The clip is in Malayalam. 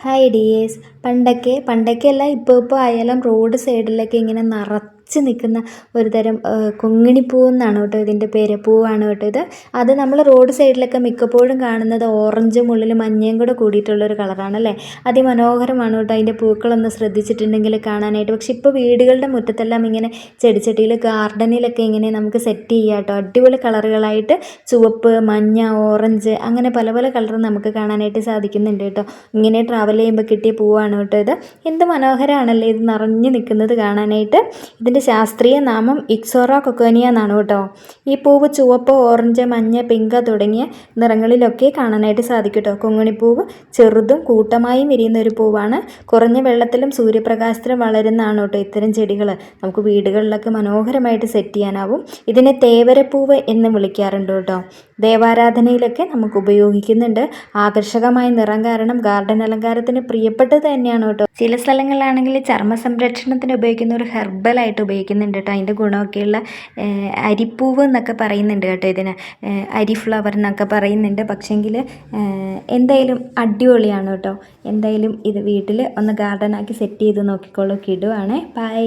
Hi dears. പണ്ടൊക്കെയല്ല ഇപ്പോൾ ആയാലും റോഡ് സൈഡിലൊക്കെ ഇങ്ങനെ നിറച്ച് നിൽക്കുന്ന ഒരു തരം കൊങ്ങിണിപ്പൂ എന്നാണ് കേട്ടോ ഇതിൻ്റെ പേര്. പൂവാണ് കേട്ടോ ഇത്. അത് നമ്മൾ റോഡ് സൈഡിലൊക്കെ മിക്കപ്പോഴും കാണുന്നത് ഓറഞ്ചും ഉള്ളിൽ മഞ്ഞയും കൂടെ കൂടിയിട്ടുള്ളൊരു കളറാണല്ലേ. അതിമനോഹരമാണ് കേട്ടോ അതിൻ്റെ പൂക്കളൊന്ന് ശ്രദ്ധിച്ചിട്ടുണ്ടെങ്കിൽ കാണാനായിട്ട്. പക്ഷെ ഇപ്പോൾ വീടുകളുടെ മുറ്റത്തെല്ലാം ഇങ്ങനെ ചെടിച്ചട്ടിയിൽ ഗാർഡനിലൊക്കെ ഇങ്ങനെ നമുക്ക് സെറ്റ് ചെയ്യാം കേട്ടോ. അടിപൊളി കളറുകളായിട്ട് ചുവപ്പ്, മഞ്ഞ, ഓറഞ്ച് അങ്ങനെ പല പല കളർ നമുക്ക് കാണാനായിട്ട് സാധിക്കുന്നുണ്ട് കേട്ടോ. ഇങ്ങനെ ട്രാവൽ ചെയ്യുമ്പോൾ കിട്ടിയ പൂവാണ് കേട്ടോ ഇത്. എന്ത് മനോഹരമാണല്ലേ ഇത് നിറഞ്ഞു നിൽക്കുന്നത് കാണാനായിട്ട്. ഇതിൻ്റെ ശാസ്ത്രീയ നാമം ഇക്സോറ കൊക്കോനിയ എന്നാണ് കേട്ടോ. ഈ പൂവ് ചുവപ്പ്, ഓറഞ്ച്, മഞ്ഞ, പിങ്ക് തുടങ്ങിയ നിറങ്ങളിലൊക്കെ കാണാനായിട്ട് സാധിക്കും കേട്ടോ. കൊങ്ങിണിപ്പൂവ് ചെറുതും കൂട്ടമായും വിരിയുന്ന ഒരു പൂവാണ്. കുറഞ്ഞ വെള്ളത്തിലും സൂര്യപ്രകാശത്തിലും വളരുന്നതാണ് കേട്ടോ ഇത്തരം ചെടികൾ. നമുക്ക് വീടുകളിലൊക്കെ മനോഹരമായിട്ട് സെറ്റ് ചെയ്യാനാവും. ഇതിനെ തേവരപ്പൂവ് എന്ന് വിളിക്കാറുണ്ട് കേട്ടോ. ദേവാരാധനയിലൊക്കെ നമുക്ക് ഉപയോഗിക്കുന്നുണ്ട്. ആകർഷകമായ നിറം കാരണം ഗാർഡൻ അലങ്കാരത്തിന് പ്രിയപ്പെട്ടത് തന്നെയാണ് കേട്ടോ. ചില സ്ഥലങ്ങളിലാണെങ്കിൽ ചർമ്മ സംരക്ഷണത്തിന് ഉപയോഗിക്കുന്ന ഒരു ഹെർബലായിട്ട് ഉപയോഗിക്കുന്നുണ്ട് കേട്ടോ. അതിൻ്റെ ഗുണമൊക്കെയുള്ള അരിപ്പൂവ് എന്നൊക്കെ പറയുന്നുണ്ട് കേട്ടോ. ഇതിന് അരി ഫ്ലവർ എന്നൊക്കെ പറയുന്നുണ്ട്. പക്ഷെങ്കിൽ എന്തായാലും അടിപൊളിയാണ് കേട്ടോ. എന്തായാലും ഇത് വീട്ടിൽ ഒന്ന് ഗാർഡനാക്കി സെറ്റ് ചെയ്ത് നോക്കിക്കോളൂ. കിടുവാണ്. ബൈ.